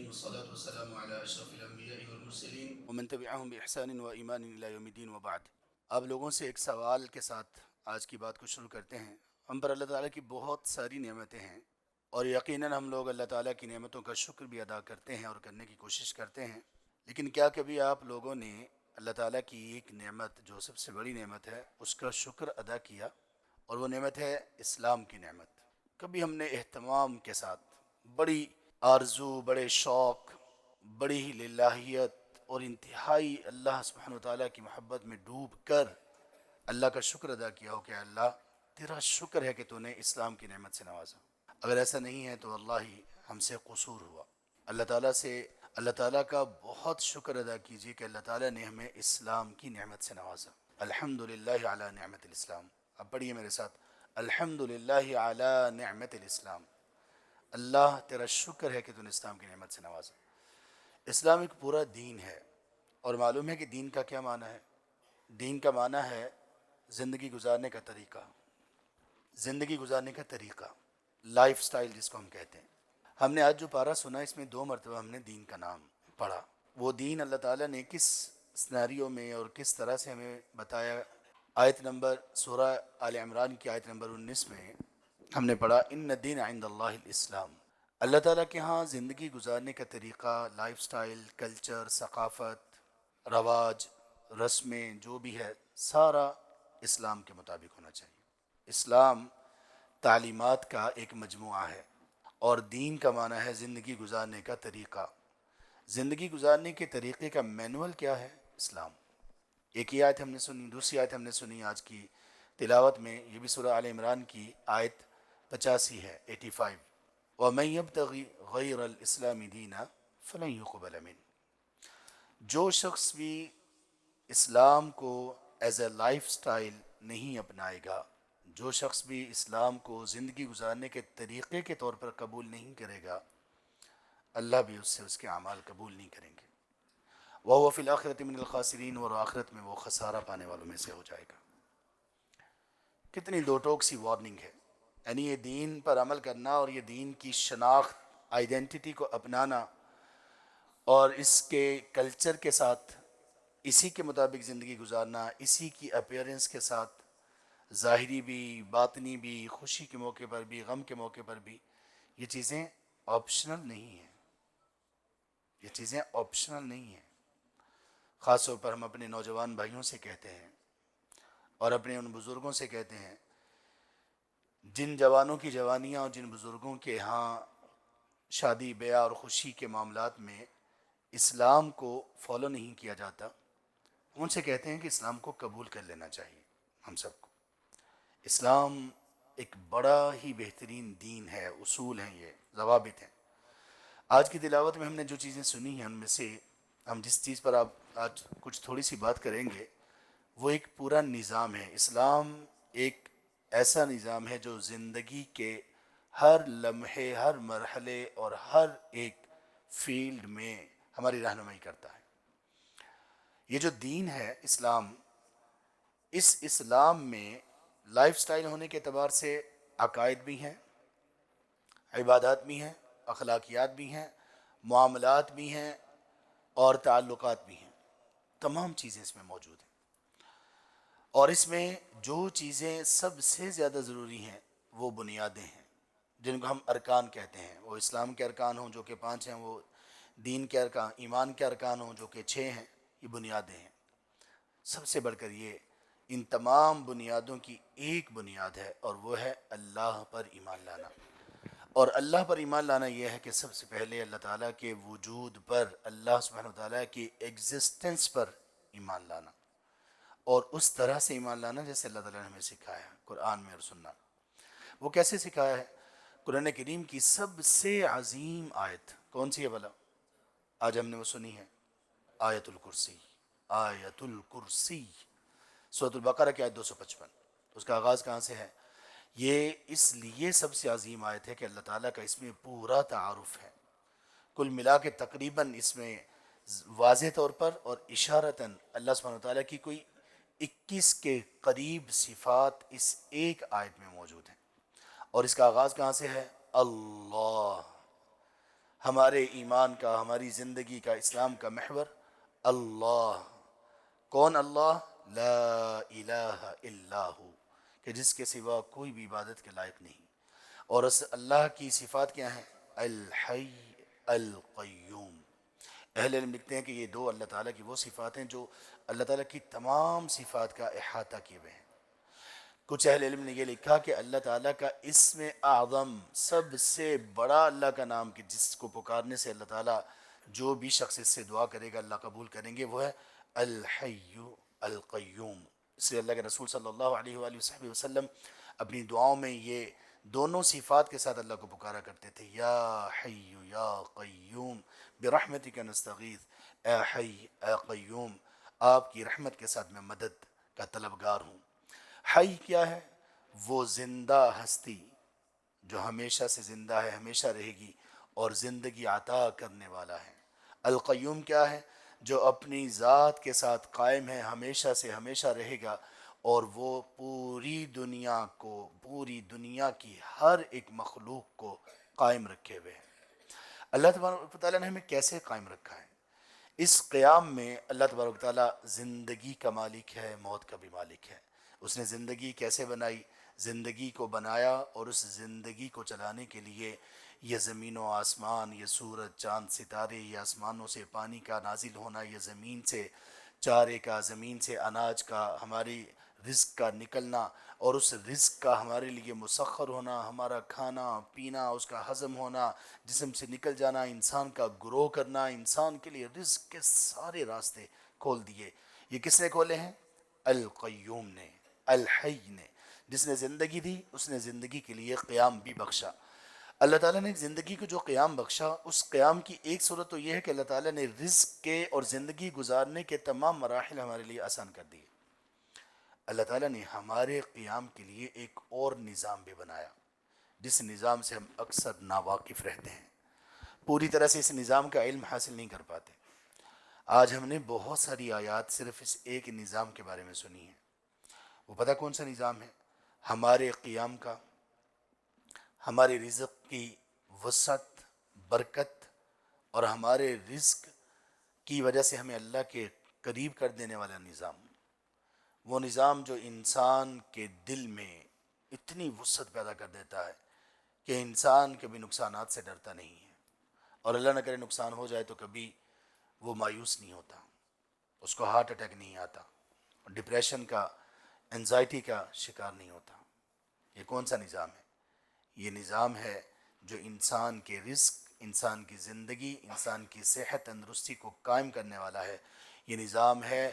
والصلاة والسلام على أشرف الأنبياء والمرسلين ومن تبعهم بإحسان وإيمان إلى يوم الدين وبعد۔ آپ لوگوں سے ایک سوال کے ساتھ آج کی بات کو شروع کرتے ہیں۔ ہم پر اللہ تعالیٰ کی بہت ساری نعمتیں ہیں، اور یقیناً ہم لوگ اللہ تعالیٰ کی نعمتوں کا شکر بھی ادا کرتے ہیں اور کرنے کی کوشش کرتے ہیں، لیکن کیا کبھی آپ لوگوں نے اللہ تعالیٰ کی ایک نعمت جو سب سے بڑی نعمت ہے اس کا شکر ادا کیا؟ اور وہ نعمت ہے اسلام کی نعمت۔ کبھی ہم نے اہتمام کے ساتھ، بڑی آرزو، بڑے شوق، بڑی ہی للہیت اور انتہائی اللہ سبحانہ و تعالیٰ کی محبت میں ڈوب کر اللہ کا شکر ادا کیا ہو کہ اللہ تیرا شکر ہے کہ تو نے اسلام کی نعمت سے نوازا؟ اگر ایسا نہیں ہے تو اللہ ہی ہم سے قصور ہوا۔ اللہ تعالیٰ کا بہت شکر ادا کیجیے کہ اللہ تعالیٰ نے ہمیں اسلام کی نعمت سے نوازا۔ الحمدللہ علی نعمت الاسلام۔ اب پڑھیے میرے ساتھ، الحمدللہ علی نعمت الاسلام۔ اللہ تیرا شکر ہے کہ تو نے اسلام کی نعمت سے نوازا۔ اسلام ایک پورا دین ہے، اور معلوم ہے کہ دین کا کیا معنی ہے؟ دین کا معنی ہے زندگی گزارنے کا طریقہ، زندگی گزارنے کا طریقہ، لائف سٹائل جس کو ہم کہتے ہیں۔ ہم نے آج جو پارہ سنا اس میں 2 مرتبہ ہم نے دین کا نام پڑھا۔ وہ دین اللہ تعالیٰ نے کس سناریو میں اور کس طرح سے ہمیں بتایا؟ آیت نمبر سورہ آل عمران کی آیت نمبر 19 میں ہم نے پڑھا ان الدین عند اللہ الاسلام۔ اللہ تعالیٰ کے ہاں زندگی گزارنے کا طریقہ، لائف سٹائل، کلچر، ثقافت، رواج، رسمیں جو بھی ہے سارا اسلام کے مطابق ہونا چاہیے۔ اسلام تعلیمات کا ایک مجموعہ ہے، اور دین کا معنی ہے زندگی گزارنے کا طریقہ۔ زندگی گزارنے کے طریقے کا مینول کیا ہے؟ اسلام۔ ایک ہی آیت ہم نے سنی، دوسری آیت ہم نے سنی آج کی تلاوت میں، یہ بھی سورہ آل عمران کی آیت 85 ہے، 85۔ وَمَن يَبْتَغِ غَيْرَ الْإِسْلَامِ دِينًا فَلَن يُقْبَلَ مِنْهُ۔ جو شخص بھی اسلام کو ایز اے لائف سٹائل نہیں اپنائے گا، جو شخص بھی اسلام کو زندگی گزارنے کے طریقے کے طور پر قبول نہیں کرے گا، اللہ بھی اس سے اس کے اعمال قبول نہیں کریں گے۔ وَهُوَ فِي الْآخِرَةِ مِنَ الْخَاسِرِينَ، اور آخرت میں وہ خسارہ پانے والوں میں سے ہو جائے گا۔ کتنی دو ٹوک سی وارننگ ہے، یعنی یہ دین پر عمل کرنا اور یہ دین کی شناخت، آئیڈینٹی کو اپنانا، اور اس کے کلچر کے ساتھ اسی کے مطابق زندگی گزارنا، اسی کی اپیرنس کے ساتھ، ظاہری بھی، باطنی بھی، خوشی کے موقع پر بھی، غم کے موقع پر بھی، یہ چیزیں آپشنل نہیں ہیں۔ یہ چیزیں آپشنل نہیں ہیں۔ خاص طور پر ہم اپنے نوجوان بھائیوں سے کہتے ہیں اور اپنے ان بزرگوں سے کہتے ہیں، جن جوانوں کی جوانیاں اور جن بزرگوں کے ہاں شادی بیاہ اور خوشی کے معاملات میں اسلام کو فالو نہیں کیا جاتا، ہم ان سے کہتے ہیں کہ اسلام کو قبول کر لینا چاہیے ہم سب کو۔ اسلام ایک بڑا ہی بہترین دین ہے، اصول ہیں، یہ ضوابط ہیں۔ آج کی تلاوت میں ہم نے جو چیزیں سنی ہیں ان میں سے ہم جس چیز پر آپ آج کچھ تھوڑی سی بات کریں گے وہ ایک پورا نظام ہے۔ اسلام ایک ایسا نظام ہے جو زندگی کے ہر لمحے، ہر مرحلے اور ہر ایک فیلڈ میں ہماری رہنمائی کرتا ہے۔ یہ جو دین ہے اسلام، اس اسلام میں لائف سٹائل ہونے کے اعتبار سے عقائد بھی ہیں، عبادات بھی ہیں، اخلاقیات بھی ہیں، معاملات بھی ہیں، اور تعلقات بھی ہیں۔ تمام چیزیں اس میں موجود ہیں، اور اس میں جو چیزیں سب سے زیادہ ضروری ہیں وہ بنیادیں ہیں، جن کو ہم ارکان کہتے ہیں۔ وہ اسلام کے ارکان ہوں جو کہ 5 ہیں، وہ دین کے ارکان، ایمان کے ارکان ہوں جو کہ 6 ہیں، یہ بنیادیں ہیں۔ سب سے بڑھ کر یہ ان تمام بنیادوں کی ایک بنیاد ہے، اور وہ ہے اللہ پر ایمان لانا۔ اور اللہ پر ایمان لانا یہ ہے کہ سب سے پہلے اللہ تعالیٰ کے وجود پر، اللہ سبحانہ وتعالیٰ کی ایگزسٹنس پر ایمان لانا، اور اس طرح سے ایمان لانا جیسے اللہ تعالیٰ نے ہمیں سکھایا ہے قرآن میں اور سننا۔ وہ کیسے سکھایا ہے؟ قرآن کریم کی سب سے عظیم آیت کون سی ہے بھلا؟ آج ہم نے وہ سنی ہے، آیت الکرسی۔ آیت الکرسی، سورۃ البقرہ کی آیت 255۔ اس کا آغاز کہاں سے ہے؟ یہ اس لیے سب سے عظیم آیت ہے کہ اللہ تعالیٰ کا اس میں پورا تعارف ہے۔ کل ملا کے تقریباً اس میں واضح طور پر اور اشارتاً اللہ سبحانہ وتعالیٰ کی کوئی 21 کے قریب صفات اس ایک آیت میں موجود ہیں۔ اور اس کا آغاز کہاں سے ہے؟ اللہ۔ ہمارے ایمان کا، ہماری زندگی کا، اسلام کا محور اللہ. کون اللہ؟ لا الہ الا ہو، کہ جس کے سوا کوئی بھی عبادت کے لائق نہیں. اور اس اللہ کی صفات کیا ہیں؟ الحی القیوم. اہل علم لکھتے ہیں کہ یہ دو اللہ تعالیٰ کی وہ صفات ہیں جو اللہ تعالیٰ کی تمام صفات کا احاطہ کیے ہوئے ہیں. کچھ اہل علم نے یہ لکھا کہ اللہ تعالیٰ کا اسم اعظم، سب سے بڑا اللہ کا نام کہ جس کو پکارنے سے اللہ تعالیٰ جو بھی شخص اس سے دعا کرے گا اللہ قبول کریں گے، وہ ہے الحی القیوم. اس لیے اللہ کے رسول صلی اللہ علیہ وآلہ وسلم اپنی دعاؤں میں یہ دونوں صفات کے ساتھ اللہ کو پکارا کرتے تھے. یا حی یا قیوم برحمتک نستغیث. اے حی اے قیوم، آپ کی رحمت کے ساتھ میں مدد کا طلبگار ہوں. حی کیا ہے؟ وہ زندہ ہستی جو ہمیشہ سے زندہ ہے، ہمیشہ رہے گی اور زندگی عطا کرنے والا ہے. القیوم کیا ہے؟ جو اپنی ذات کے ساتھ قائم ہے، ہمیشہ سے ہمیشہ رہے گا اور وہ پوری دنیا کو، پوری دنیا کی ہر ایک مخلوق کو قائم رکھے ہوئے ہیں. اللہ تبارک و تعالیٰ نے ہمیں کیسے قائم رکھا ہے؟ اس قیام میں اللہ تبارک و تعالیٰ زندگی کا مالک ہے، موت کا بھی مالک ہے. اس نے زندگی کیسے بنائی؟ زندگی کو بنایا اور اس زندگی کو چلانے کے لیے یہ زمین و آسمان، یہ سورج چاند ستارے، یہ آسمانوں سے پانی کا نازل ہونا، یہ زمین سے چارے کا، زمین سے اناج کا، ہماری رزق کا نکلنا اور اس رزق کا ہمارے لیے مسخر ہونا، ہمارا کھانا پینا، اس کا ہضم ہونا، جسم سے نکل جانا، انسان کا گروہ کرنا، انسان کے لیے رزق کے سارے راستے کھول دیے. یہ کس نے کھولے ہیں؟ القیوم نے، الحی نے. جس نے زندگی دی اس نے زندگی کے لیے قیام بھی بخشا. اللہ تعالیٰ نے زندگی کو جو قیام بخشا، اس قیام کی ایک صورت تو یہ ہے کہ اللہ تعالیٰ نے رزق کے اور زندگی گزارنے کے تمام مراحل ہمارے لیے آسان کر دیے. اللہ تعالیٰ نے ہمارے قیام کے لیے ایک اور نظام بھی بنایا جس نظام سے ہم اکثر ناواقف رہتے ہیں، پوری طرح سے اس نظام کا علم حاصل نہیں کر پاتے. آج ہم نے بہت ساری آیات صرف اس ایک نظام کے بارے میں سنی ہے. وہ پتہ کون سا نظام ہے؟ ہمارے قیام کا، ہمارے رزق کی وسعت، برکت اور ہمارے رزق کی وجہ سے ہمیں اللہ کے قریب کر دینے والا نظام. وہ نظام جو انسان کے دل میں اتنی وسعت پیدا کر دیتا ہے کہ انسان کبھی نقصانات سے ڈرتا نہیں ہے، اور اللہ نہ کرے نقصان ہو جائے تو کبھی وہ مایوس نہیں ہوتا، اس کو ہارٹ اٹیک نہیں آتا، ڈپریشن کا، انزائٹی کا شکار نہیں ہوتا. یہ کون سا نظام ہے؟ یہ نظام ہے جو انسان کے رزق، انسان کی زندگی، انسان کی صحت تندرستی کو قائم کرنے والا ہے. یہ نظام ہے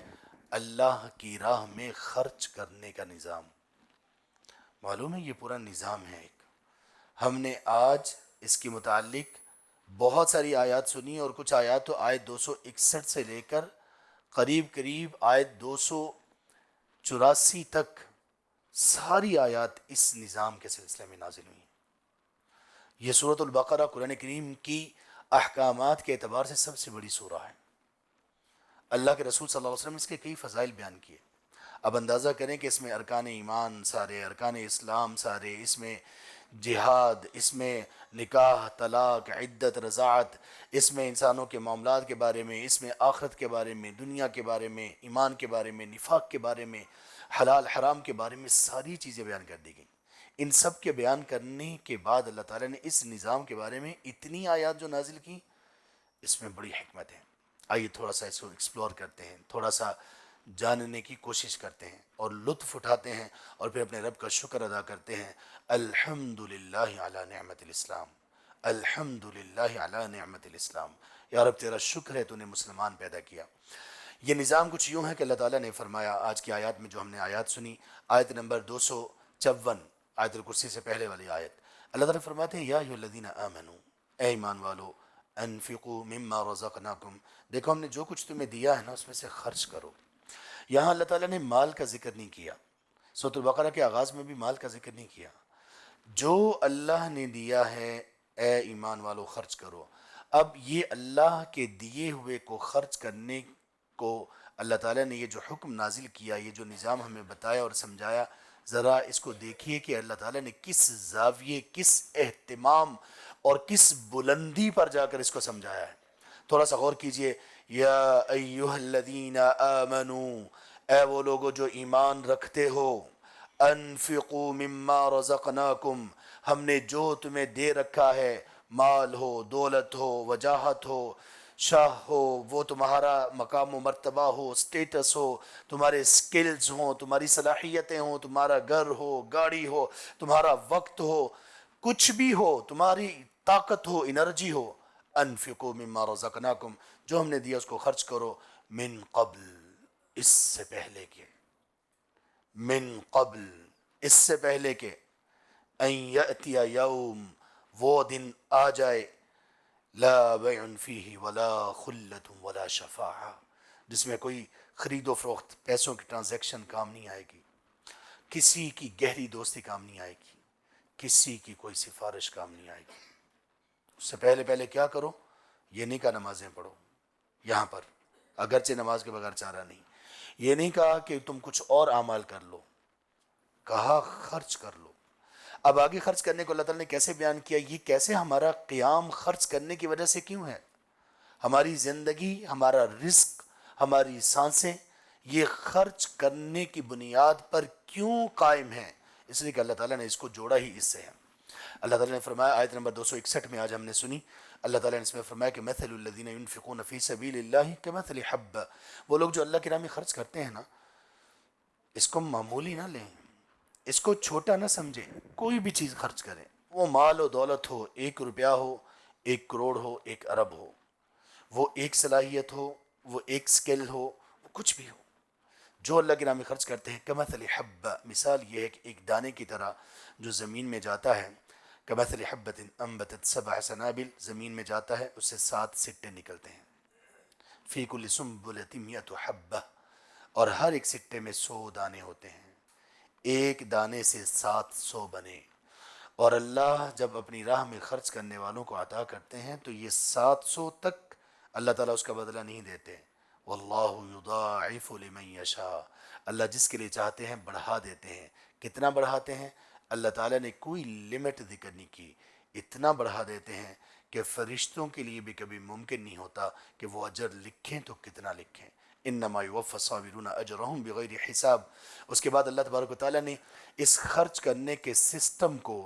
اللہ کی راہ میں خرچ کرنے کا نظام. معلوم ہے یہ پورا نظام ہے ایک. ہم نے آج اس کے متعلق بہت ساری آیات سنی اور کچھ آیات تو آیت 261 سے لے کر قریب آیت 284 تک ساری آیات اس نظام کے سلسلے میں نازل ہوئی. یہ سورۃ البقرہ قرآن کریم کی احکامات کے اعتبار سے سب سے بڑی سورہ ہے. اللہ کے رسول صلی اللہ علیہ وسلم اس کے کئی فضائل بیان کیے. اب اندازہ کریں کہ اس میں ارکان ایمان سارے، ارکان اسلام سارے، اس میں جہاد، اس میں نکاح، طلاق، عدت، رضاعت، اس میں انسانوں کے معاملات کے بارے میں، اس میں آخرت کے بارے میں، دنیا کے بارے میں، ایمان کے بارے میں، نفاق کے بارے میں، حلال حرام کے بارے میں ساری چیزیں بیان کر دی گئیں. ان سب کے بیان کرنے کے بعد اللہ تعالیٰ نے اس نظام کے بارے میں اتنی آیات جو نازل کی، اس میں بڑی حکمت ہے. آئیے تھوڑا سا اس کو ایکسپلور کرتے ہیں، تھوڑا سا جاننے کی کوشش کرتے ہیں اور لطف اٹھاتے ہیں اور پھر اپنے رب کا شکر ادا کرتے ہیں. الحمدللہ علی نعمت الاسلام، الحمدللہ علی نعمت الاسلام. یا رب تیرا شکر ہے تو نے مسلمان پیدا کیا. یہ نظام کچھ یوں ہے کہ اللہ تعالیٰ نے فرمایا آج کی آیات میں جو ہم نے آیات سنی، آیت نمبر 254، آیت الکرسی سے پہلے والی آیت، اللہ تعالیٰ فرماتے ہیں یا ایھا الذین آمنوا، اے ایمان والو، انفقوا مما رزقناکم، دیکھو ہم نے جو کچھ تمہیں دیا ہے نا اس میں سے خرچ کرو. یہاں اللہ تعالیٰ نے مال کا ذکر نہیں کیا، سورۃ البقرہ کے آغاز میں بھی مال کا ذکر نہیں کیا. جو اللہ نے دیا ہے اے ایمان والو خرچ کرو. اب یہ اللہ کے دیے ہوئے کو خرچ کرنے کو اللہ تعالیٰ نے یہ جو حکم نازل کیا، یہ جو نظام ہمیں بتایا اور سمجھایا، ذرا اس کو دیکھیے کہ اللہ تعالیٰ نے کس زاویے، کس اہتمام اور کس بلندی پر جا کر اس کو سمجھایا ہے. تھوڑا سا غور کیجئے. یا ایہا الذین آمنوا، اے وہ لوگو جو ایمان رکھتے ہو، انفقوا مما رزقناکم، ہم نے جو تمہیں دے رکھا ہے، مال ہو، دولت ہو، وجاہت ہو، شاہ ہو، وہ تمہارا مقام و مرتبہ ہو، سٹیٹس ہو، تمہارے سکلز ہوں، تمہاری صلاحیتیں ہوں، تمہارا گھر ہو، گاڑی ہو، تمہارا وقت ہو، کچھ بھی ہو، تمہاری طاقت ہو، انرجی ہو، انفقوا مما رزقناکم، جو ہم نے دیا اس کو خرچ کرو، من قبل، اس سے پہلے کے، من قبل، اس سے پہلے کے، ان یأتی یوم، وہ دن آ جائے، لا بیع فیہ ولا خلت ولا شفاعہ، جس میں کوئی خرید و فروخت، پیسوں کی ٹرانزیکشن کام نہیں آئے گی، کسی کی گہری دوستی کام نہیں آئے گی، کسی کی کوئی سفارش کام نہیں آئے گی. اس سے پہلے پہلے کیا کرو؟ یہ نہیں کہا نمازیں پڑھو یہاں پر، اگرچہ نماز کے بغیر چارہ نہیں. یہ نہیں کہا کہ تم کچھ اور اعمال کر لو، کہا خرچ کر لو. اب آگے خرچ کرنے کو اللہ تعالیٰ نے کیسے بیان کیا؟ یہ کیسے ہمارا قیام خرچ کرنے کی وجہ سے کیوں ہے؟ ہماری زندگی، ہمارا رزق، ہماری سانسیں یہ خرچ کرنے کی بنیاد پر کیوں قائم ہیں؟ اس لیے کہ اللہ تعالیٰ نے اس کو جوڑا ہی اس سے ہے. اللہ تعالیٰ نے فرمایا آیت نمبر 261 میں، آج ہم نے سنی، اللہ تعالیٰ نے اس میں فرمایا کہ مثل الذین ينفقون فی سبیل اللہ کمثل حبہ، وہ لوگ جو اللہ کی راہ میں خرچ کرتے ہیں نا، اس کو معمولی نہ لیں، اس کو چھوٹا نہ سمجھیں. کوئی بھی چیز خرچ کریں، وہ مال و دولت ہو، 1 روپیہ ہو، 1 کروڑ ہو، 1 ارب ہو، وہ ایک صلاحیت ہو، وہ ایک سکل ہو، وہ کچھ بھی ہو، جو اللہ کے نام میں خرچ کرتے ہیں، کمثل حبہ، مثال یہ ہے کہ ایک دانے کی طرح جو زمین میں جاتا ہے، کمثل حبۃ انبتت 7 سنابل، زمین میں جاتا ہے، اس سے 7 سٹے نکلتے ہیں، فی کل سنبلۃ 100 حبہ، اور ہر ایک سٹے میں 100 دانے ہوتے ہیں، ایک دانے سے 700 بنے. اور اللہ جب اپنی راہ میں خرچ کرنے والوں کو عطا کرتے ہیں تو یہ 700 تک اللہ تعالیٰ اس کا بدلہ نہیں دیتے. واللہ یضاعف لمن یشاء، اللہ جس کے لیے چاہتے ہیں بڑھا دیتے ہیں. کتنا بڑھاتے ہیں؟ اللہ تعالیٰ نے کوئی لمٹ ذکر نہیں کی، اتنا بڑھا دیتے ہیں کہ فرشتوں کے لیے بھی کبھی ممکن نہیں ہوتا کہ وہ اجر لکھیں تو کتنا لکھیں. انما یوفی الصابرون اجرہم بغیر حساب. اس کے بعد اللہ تبارک و تعالیٰ نے اس خرچ کرنے کے سسٹم کو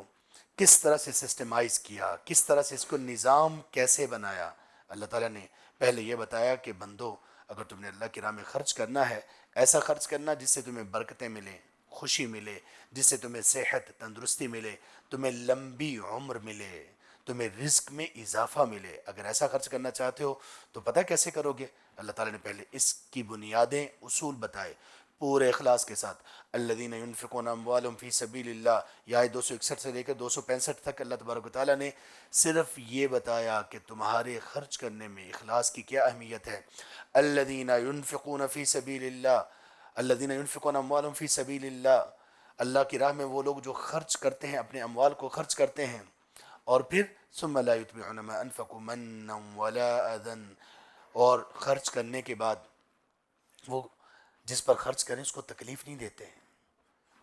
کس طرح سے سسٹمائز کیا، کس طرح سے اس کو نظام کیسے بنایا. اللہ تعالیٰ نے پہلے یہ بتایا کہ بندو، اگر تم نے اللہ کی راہ میں خرچ کرنا ہے، ایسا خرچ کرنا جس سے تمہیں برکتیں ملیں، خوشی ملے، جس سے تمہیں صحت، تندرستی ملے، تمہیں لمبی عمر ملے، تمہیں رزق میں اضافہ ملے. اگر ایسا خرچ کرنا چاہتے ہو تو پتہ کیسے کرو گے؟ اللہ تعالیٰ نے پہلے اس کی بنیادیں، اصول بتائے پورے اخلاص کے ساتھ. الذین ينفقون اموالهم فی سبیل اللہ، یہ آیت 261 سے لے کر 265 تک اللہ تبارک و تعالیٰ نے صرف یہ بتایا کہ تمہارے خرچ کرنے میں اخلاص کی کیا اہمیت ہے. الذین ينفقون فی سبیل اللہ، الذین ينفقون اموالهم فی سبیل اللہ، اللہ کی راہ میں وہ لوگ جو خرچ کرتے ہیں، اپنے اموال کو خرچ کرتے ہیں، اور پھر ثم لا يتبعون ما انفقوا منا ولا اذى، اور خرچ کرنے کے بعد وہ جس پر خرچ کریں اس کو تکلیف نہیں دیتے ہیں،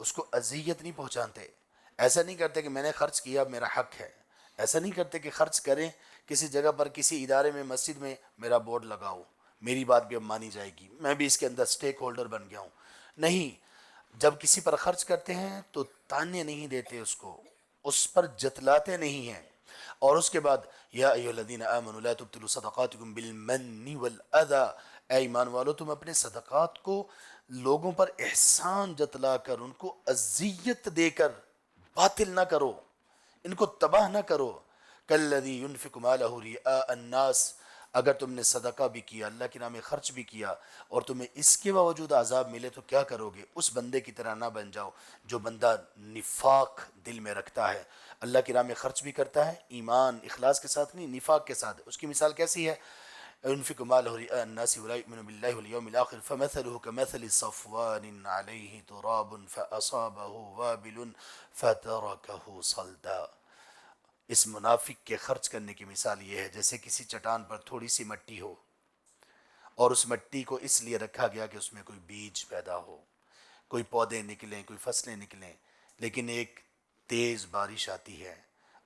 اس کو اذیت نہیں پہنچانتے. ایسا نہیں کرتے کہ میں نے خرچ کیا میرا حق ہے. ایسا نہیں کرتے کہ خرچ کریں کسی جگہ پر، کسی ادارے میں، مسجد میں، میرا بورڈ لگاؤ، میری بات بھی اب مانی جائے گی، میں بھی اس کے اندر سٹیک ہولڈر بن گیا ہوں. نہیں، جب کسی پر خرچ کرتے ہیں تو تانے نہیں دیتے، اس کو، اس پر جتلاتے نہیں ہیں. اور اس کے بعد یا ایھا الذین آمنوا لا تبطلوا صدقاتکم بالمن والاذی، اے ایمان والو تم اپنے صدقات کو لوگوں پر احسان جتلا کر، ان کو اذیت دے کر باطل نہ کرو، ان کو تباہ نہ کرو. کالذی ينفق مالہ رئاء الناس، اگر تم نے صدقہ بھی کیا، اللہ کے نام میں خرچ بھی کیا، اور تمہیں اس کے باوجود عذاب ملے تو کیا کرو گے؟ اس بندے کی طرح نہ بن جاؤ جو بندہ نفاق دل میں رکھتا ہے، اللہ کی راہ میں خرچ بھی کرتا ہے، ایمان اخلاص کے ساتھ نہیں، نفاق کے ساتھ. اس کی مثال کیسی ہے؟ ينفق ماله رئاء الناس ولا يؤمن بالله واليوم الآخر فمثله كمثل صفوان عليه تراب فأصابه وابل فتركه صلدا. اس منافق کے خرچ کرنے کی مثال یہ ہے جیسے کسی چٹان پر تھوڑی سی مٹی ہو، اور اس مٹی کو اس لیے رکھا گیا کہ اس میں کوئی بیج پیدا ہو، کوئی پودے نکلیں، کوئی فصلیں نکلیں، لیکن ایک تیز بارش آتی ہے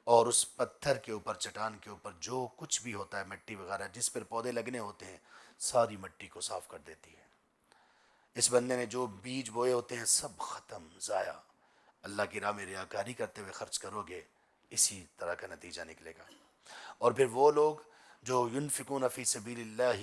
اور اس پتھر کے اوپر، چٹان کے اوپر جو کچھ بھی ہوتا ہے، مٹی وغیرہ جس پر پودے لگنے ہوتے ہیں، ساری مٹی کو صاف کر دیتی ہے۔ اس بندے نے جو بیج بوئے ہوتے ہیں سب ختم، ضائع۔ اللہ کی راہ میں ریاکاری کرتے ہوئے خرچ کرو گے، اسی طرح کا نتیجہ نکلے گا۔ اور پھر وہ لوگ جو ینفقون فی سبیل اللہ،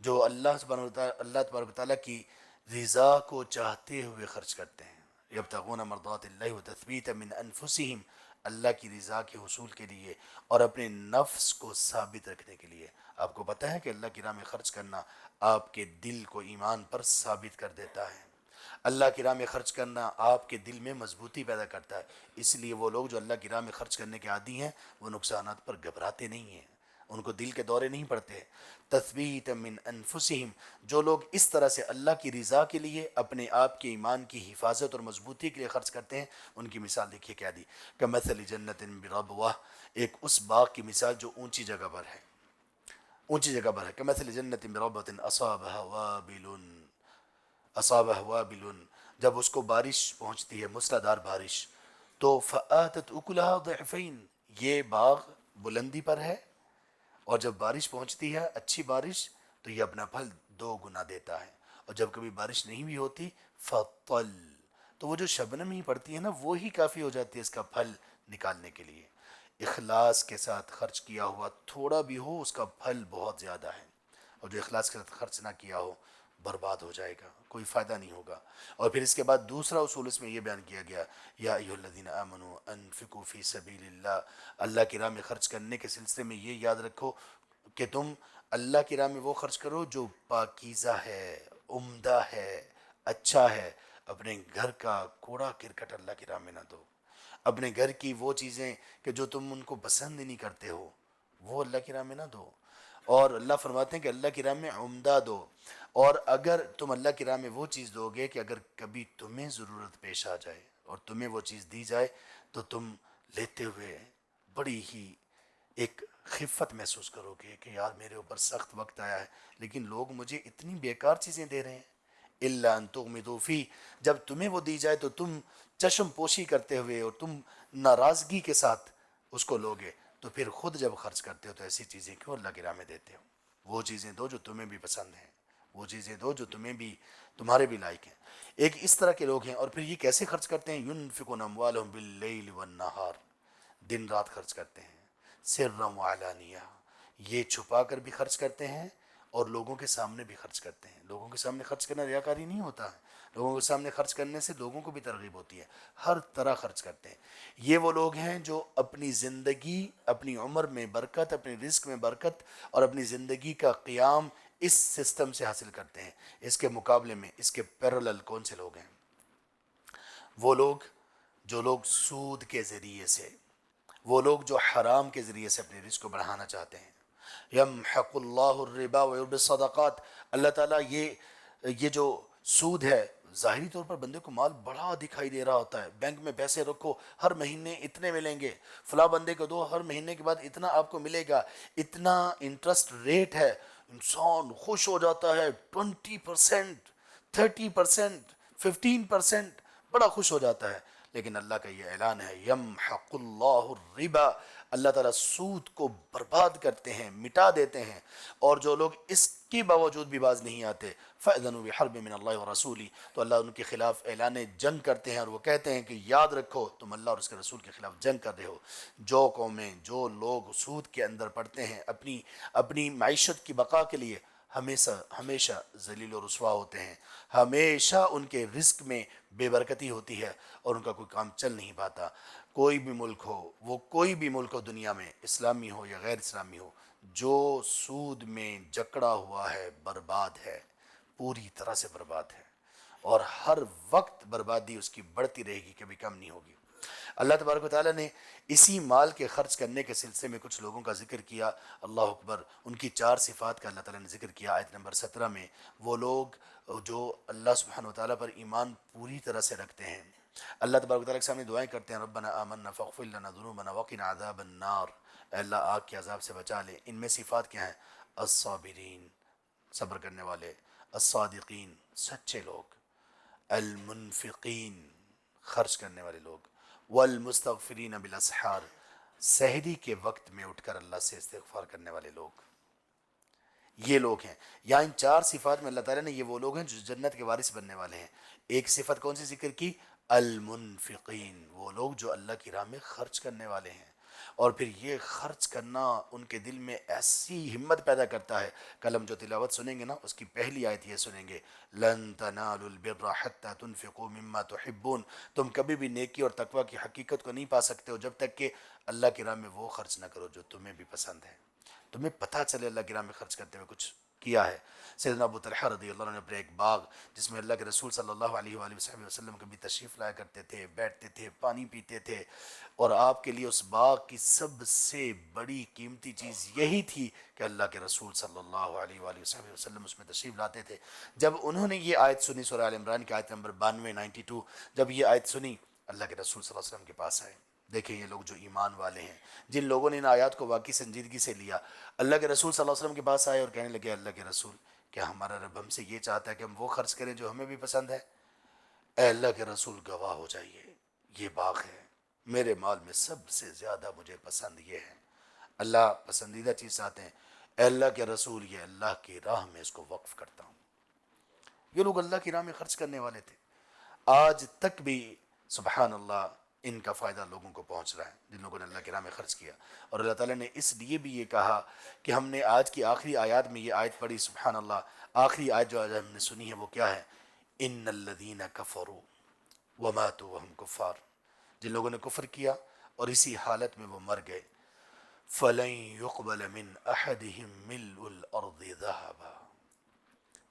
جو اللہ تبارک و تعالیٰ کی رضا کو چاہتے ہوئے خرچ کرتے ہیں، یبتغون مرضات اللہ وتثبیتا من انفسہم، اللہ کی رضا کے حصول کے لیے اور اپنے نفس کو ثابت رکھنے کے لیے۔ آپ کو پتہ ہے کہ اللہ کی راہ میں خرچ کرنا آپ کے دل کو ایمان پر ثابت کر دیتا ہے۔ اللہ کی راہ میں خرچ کرنا آپ کے دل میں مضبوطی پیدا کرتا ہے۔ اس لیے وہ لوگ جو اللہ کی راہ میں خرچ کرنے کے عادی ہیں، وہ نقصانات پر گھبراتے نہیں ہیں، ان کو دل کے دورے نہیں پڑتے۔ تثبیت من انفسہم، جو لوگ اس طرح سے اللہ کی رضا کے لیے، اپنے آپ کے ایمان کی حفاظت اور مضبوطی کے لیے خرچ کرتے ہیں، ان کی مثال دیکھیے کیا دی، کمثل جنت بربوہ، ایک اس باغ کی مثال جو اونچی جگہ پر ہے، اونچی جگہ پر ہے، کمثل جنت بربوۃ اصابہ وابل، جب اس کو بارش پہنچتی ہے، موسلادھار بارش، تو فآتت اکلہا ضعفین، یہ باغ بلندی پر ہے، اور جب بارش پہنچتی ہے، اچھی بارش، تو یہ اپنا پھل 2 گنا دیتا ہے، اور جب کبھی بارش نہیں بھی ہوتی فطل، تو وہ جو شبنم ہی پڑتی ہے نا، وہی کافی ہو جاتی ہے اس کا پھل نکالنے کے لیے۔ اخلاص کے ساتھ خرچ کیا ہوا تھوڑا بھی ہو، اس کا پھل بہت زیادہ ہے، اور جو اخلاص کے ساتھ خرچ نہ کیا ہو برباد ہو جائے گا، کوئی فائدہ نہیں ہوگا۔ اور پھر اس کے بعد دوسرا اصول اس میں یہ بیان کیا گیا، یا ایھا الذین آمنوا انفقوا فی سبیل اللہ، اللہ کی راہ میں خرچ کرنے کے سلسلے میں یہ یاد رکھو کہ تم اللہ کی راہ میں وہ خرچ کرو جو پاکیزہ ہے، عمدہ ہے، اچھا ہے۔ اپنے گھر کا کوڑا کرکٹ اللہ کی راہ میں نہ دو، اپنے گھر کی وہ چیزیں کہ جو تم ان کو پسند نہیں کرتے ہو، وہ اللہ کی راہ میں نہ دو۔ اور اللہ فرماتے ہیں کہ اللہ کی راہ میں عمدہ دو، اور اگر تم اللہ کی راہ میں وہ چیز دو گے کہ اگر کبھی تمہیں ضرورت پیش آ جائے اور تمہیں وہ چیز دی جائے، تو تم لیتے ہوئے بڑی ہی ایک خفت محسوس کرو گے کہ یار میرے اوپر سخت وقت آیا ہے، لیکن لوگ مجھے اتنی بیکار چیزیں دے رہے ہیں۔ الا ان تغمضوا فی، جب تمہیں وہ دی جائے تو تم چشم پوشی کرتے ہوئے اور تم ناراضگی کے ساتھ اس کو لوگے، تو پھر خود جب خرچ کرتے ہو تو ایسی چیزیں کیوں اللہ کی راہ میں دیتے ہو؟ وہ چیزیں دو جو تمہیں بھی پسند ہیں، وہ چیزیں دو جو تمہیں بھی، تمہارے بھی لائق ہیں۔ ایک اس طرح کے لوگ ہیں، اور پھر یہ کیسے خرچ کرتے ہیں؟ ينفقون اموالهم باللیل والنہار، دن رات خرچ کرتے ہیں، سرا وعلانیہ، یہ چھپا کر بھی خرچ کرتے ہیں اور لوگوں کے سامنے بھی خرچ کرتے ہیں۔ لوگوں کے سامنے خرچ کرنا ریاکاری نہیں ہوتا ہے، لوگوں کے سامنے خرچ کرنے سے لوگوں کو بھی ترغیب ہوتی ہے، ہر طرح خرچ کرتے ہیں۔ یہ وہ لوگ ہیں جو اپنی زندگی، اپنی عمر میں برکت، اپنے رزق میں برکت اور اپنی زندگی کا قیام اس سسٹم سے حاصل کرتے ہیں۔ اس کے مقابلے میں، اس کے پیرالل کون سے لوگ ہیں؟ وہ لوگ جو لوگ سود کے ذریعے سے، وہ لوگ جو حرام کے ذریعے سے اپنے رزق کو بڑھانا چاہتے ہیں۔ یمحق اللہ الربا ویربی الصدقات، اللہ تعالیٰ یہ جو سود ہے، ظاہری طور پر بندے کو مال بڑا دکھائی دے رہا ہوتا ہے، بینک میں پیسے رکھو ہر مہینے اتنے ملیں گے، فلاں بندے کو دو ہر مہینے کے بعد اتنا آپ کو ملے گا، اتنا انٹرسٹ ریٹ ہے، انسان خوش ہو جاتا ہے، 20%، 30%، 15%، بڑا خوش ہو جاتا ہے۔ لیکن اللہ کا یہ اعلان ہے، یمحق اللہ الربا، اللہ تعالیٰ سود کو برباد کرتے ہیں، مٹا دیتے ہیں۔ اور جو لوگ اس کے باوجود بھی باز نہیں آتے، فَأْذَنُوا بِحَرْبٍ مِّنَ اللَّهِ وَرَسُولِهِ، تو اللہ ان کے خلاف اعلان جنگ کرتے ہیں، اور وہ کہتے ہیں کہ یاد رکھو تم اللہ اور اس کے رسول کے خلاف جنگ کر رہے ہو۔ جو قومیں، جو لوگ سود کے اندر پڑتے ہیں، اپنی معیشت کی بقا کے لیے ہمیشہ ذلیل و رسوا ہوتے ہیں، ہمیشہ ان کے رزق میں بے برکتی ہوتی ہے اور ان کا کوئی کام چل نہیں پاتا۔ کوئی بھی ملک ہو، وہ کوئی بھی ملک ہو دنیا میں، اسلامی ہو یا غیر اسلامی ہو، جو سود میں جکڑا ہوا ہے برباد ہے، پوری طرح سے برباد ہے، اور ہر وقت بربادی اس کی بڑھتی رہے گی، کبھی کم نہیں ہوگی۔ اللہ تبارک و تعالیٰ نے اسی مال کے خرچ کرنے کے سلسلے میں کچھ لوگوں کا ذکر کیا، اللہ اکبر، ان کی 4 صفات کا اللہ تعالیٰ نے ذکر کیا آیت نمبر 17 میں۔ وہ لوگ جو اللہ سبحانہ و تعالیٰ پر ایمان پوری طرح سے رکھتے ہیں، اللہ تبارک و تعالیٰ کے سامنے دعائیں کرتے ہیں، ربنا آمنا فاغفر لنا ذنوبنا وقنا عذاب النار، اے اللہ آگ کے عذاب سے بچا لے۔ ان میں صفات کیا ہیں؟ الصابرین، صبر کرنے والے، الصادقین، سچے لوگ، المنفقین، خرچ کرنے والے لوگ، والمستغفرین بالاسحار، سحری کے وقت میں اٹھ کر اللہ سے استغفار کرنے والے لوگ، یہ لوگ ہیں۔ یا ان چار صفات میں اللہ تعالیٰ نے، یہ وہ لوگ ہیں جو جنت کے وارث بننے والے ہیں۔ ایک صفت کون سی ذکر کی؟ المنفقین، وہ لوگ جو اللہ کی راہ میں خرچ کرنے والے ہیں۔ اور پھر یہ خرچ کرنا ان کے دل میں ایسی ہمت پیدا کرتا ہے، کل ہم جو تلاوت سنیں گے نا، اس کی پہلی آیت یہ سنیں گے، لن تنالوا البر حتى تنفقوا مما تحبون، تم کبھی بھی نیکی اور تقوی کی حقیقت کو نہیں پا سکتے ہو جب تک کہ اللہ کی راہ میں وہ خرچ نہ کرو جو تمہیں بھی پسند ہے، تمہیں پتہ چلے اللہ کی راہ میں خرچ کرتے ہوئے کچھ کیا ہے۔ سیدنا ابو طلحہ رضی اللہ عنہ نے اپنے ایک باغ، جس میں اللہ کے رسول صلی اللہ علیہ وآلہ وسلم کبھی تشریف لایا کرتے تھے، بیٹھتے تھے، پانی پیتے تھے، اور آپ کے لیے اس باغ کی سب سے بڑی قیمتی چیز یہی تھی کہ اللہ کے رسول صلی اللہ علیہ وآلہ وسلم اس میں تشریف لاتے تھے۔ جب انہوں نے یہ آیت سنی، سورہ آل عمران کی آیت نمبر 92 جب یہ آیت سنی، اللہ کے رسول صلی اللہ علیہ وسلم کے پاس آئے۔ دیکھیں یہ لوگ جو ایمان والے ہیں، جن لوگوں نے ان آیات کو واقعی سنجیدگی سے لیا، اللہ کے رسول صلی اللہ علیہ وسلم کے پاس آئے اور کہنے لگے، اللہ کے رسول، کیا ہمارا رب ہم سے یہ چاہتا ہے کہ ہم وہ خرچ کریں جو ہمیں بھی پسند ہے؟ اے اللہ کے رسول، گواہ ہو جائیے، یہ باغ ہے، میرے مال میں سب سے زیادہ مجھے پسند یہ ہے، اللہ پسندیدہ چیز چاہتے ہیں، اے اللہ کے رسول، یہ اللہ کی راہ میں اس کو وقف کرتا ہوں۔ یہ لوگ اللہ کی راہ میں خرچ کرنے والے تھے، آج تک بھی سبحان اللہ ان کا فائدہ لوگوں کو پہنچ رہا ہے جن لوگوں نے اللہ کی راہ میں خرچ کیا۔ اور اللہ تعالیٰ نے اس لیے بھی یہ کہا کہ ہم نے آج کی آخری آیات میں یہ آیت پڑھی، سبحان اللہ، آخری آیت جو آج ہم نے سنی ہے وہ کیا ہے؟ ان الذین کفروا وماتوا وهم کفار، جن لوگوں نے کفر کیا اور اسی حالت میں وہ مر گئے، فلن يقبل من احدهم ملء الارض ذهبا،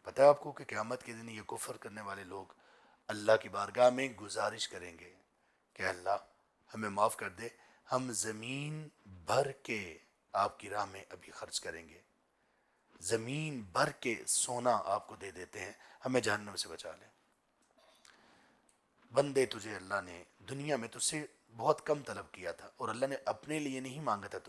پتہ ہے آپ کو کہ قیامت کے دن یہ کفر کرنے والے لوگ اللہ کی بارگاہ میں گزارش کریں گے کہ اللہ ہمیں معاف کر دے، ہم زمین بھر کے آپ کی راہ میں ابھی خرچ کریں گے، زمین بھر کے سونا آپ کو دے دیتے ہیں، ہمیں جہنم سے بچا لیں۔ بندے، تجھے اللہ نے دنیا میں تجھ سے بہت کم طلب کیا تھا، اور اللہ نے اپنے لیے نہیں مانگا تھا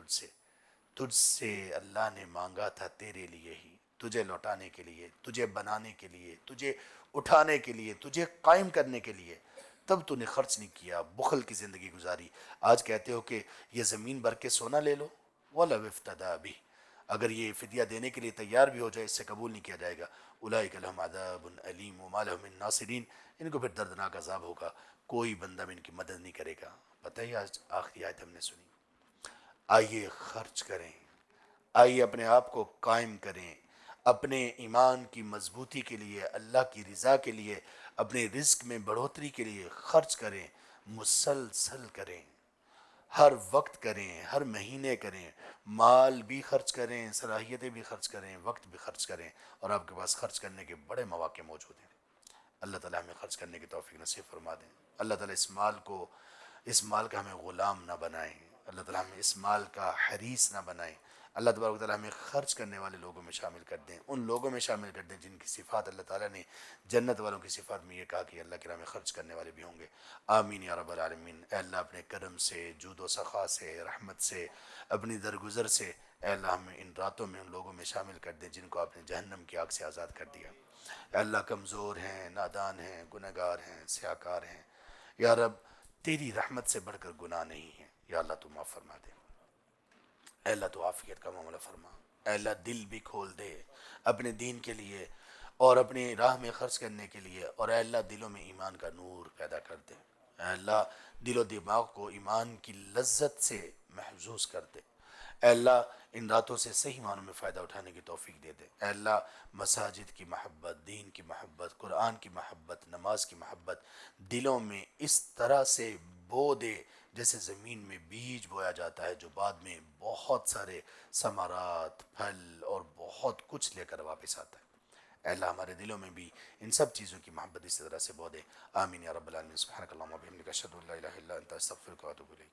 تجھ سے اللہ نے مانگا تھا تیرے لیے ہی، تجھے لوٹانے کے لیے، تجھے بنانے کے لیے، تجھے اٹھانے کے لیے، تجھے قائم کرنے کے لیے، تب تو نے خرچ نہیں کیا، بخل کی زندگی گزاری۔ آج کہتے ہو کہ یہ زمین بھر کے سونا لے لو، وَلَوِ افْتَدَى بِهِ، اگر یہ فدیہ دینے کے لیے تیار بھی ہو جائے، اس سے قبول نہیں کیا جائے گا۔ اولئک لہم عذاب علیم وما لہم من ناصرین، ان کو پھر دردناک عذاب ہوگا، کوئی بندہ بھی ان کی مدد نہیں کرے گا۔ پتہ ہی آج آخری آیت ہم نے سنی۔ آئیے خرچ کریں، آئیے اپنے آپ کو قائم کریں، اپنے ایمان کی مضبوطی کے لیے، اللہ کی رضا کے لیے، اپنے رزق میں بڑھوتری کے لیے خرچ کریں، مسلسل کریں، ہر وقت کریں، ہر مہینے کریں، مال بھی خرچ کریں، صلاحیتیں بھی خرچ کریں، وقت بھی خرچ کریں، اور آپ کے پاس خرچ کرنے کے بڑے مواقع موجود ہیں۔ اللہ تعالیٰ ہمیں خرچ کرنے کی توفیق نصیب فرما دیں۔ اللہ تعالیٰ اس مال کا ہمیں غلام نہ بنائیں، اللہ تعالیٰ ہمیں اس مال کا حریص نہ بنائیں۔ اللہ تبارک و تعالیٰ ہمیں خرچ کرنے والے لوگوں میں شامل کر دیں، ان لوگوں میں شامل کر دیں جن کی صفات اللہ تعالیٰ نے جنت والوں کی صفات میں یہ کہا کہ اللہ کی راہ میں خرچ کرنے والے بھی ہوں گے۔ آمین یا رب العالمین۔ اے اللہ اپنے کرم سے، جود و سخا سے، رحمت سے، اپنی درگزر سے، اے اللہ ہمیں ان راتوں میں ان لوگوں میں شامل کر دیں جن کو آپ نے جہنم کی آگ سے آزاد کر دیا۔ اے اللہ کمزور ہیں، نادان ہیں، گنہگار ہیں، سیاکار ہیں، یا رب تیری رحمت سے بڑھ کر گناہ نہیں ہے، یا اللہ تو معاف فرما دے۔ اے اللہ تو عافیت کا معاملہ فرما، اے اللہ دل بھی کھول دے اپنے دین کے لیے اور اپنی راہ میں خرچ کرنے کے لیے، اور اے اللہ دلوں میں ایمان کا نور پیدا کر دے، اے اللہ دل و دماغ کو ایمان کی لذت سے محظوظ کر دے، اے اللہ ان راتوں سے صحیح معنوں میں فائدہ اٹھانے کی توفیق دے دے، اے اللہ مساجد کی محبت، دین کی محبت، قرآن کی محبت، نماز کی محبت دلوں میں اس طرح سے بو دے جیسے زمین میں بیج بویا جاتا ہے جو بعد میں بہت سارے ثمرات، پھل اور بہت کچھ لے کر واپس آتا ہے۔ اے اللہ ہمارے دلوں میں بھی ان سب چیزوں کی محبت اس طرح سے بو دے۔ آمین یا رب العالمین۔ سبحانک اللہم و بحمدک، اشہد ان لا الہ الا انت، استغفرک و اتوب الیک۔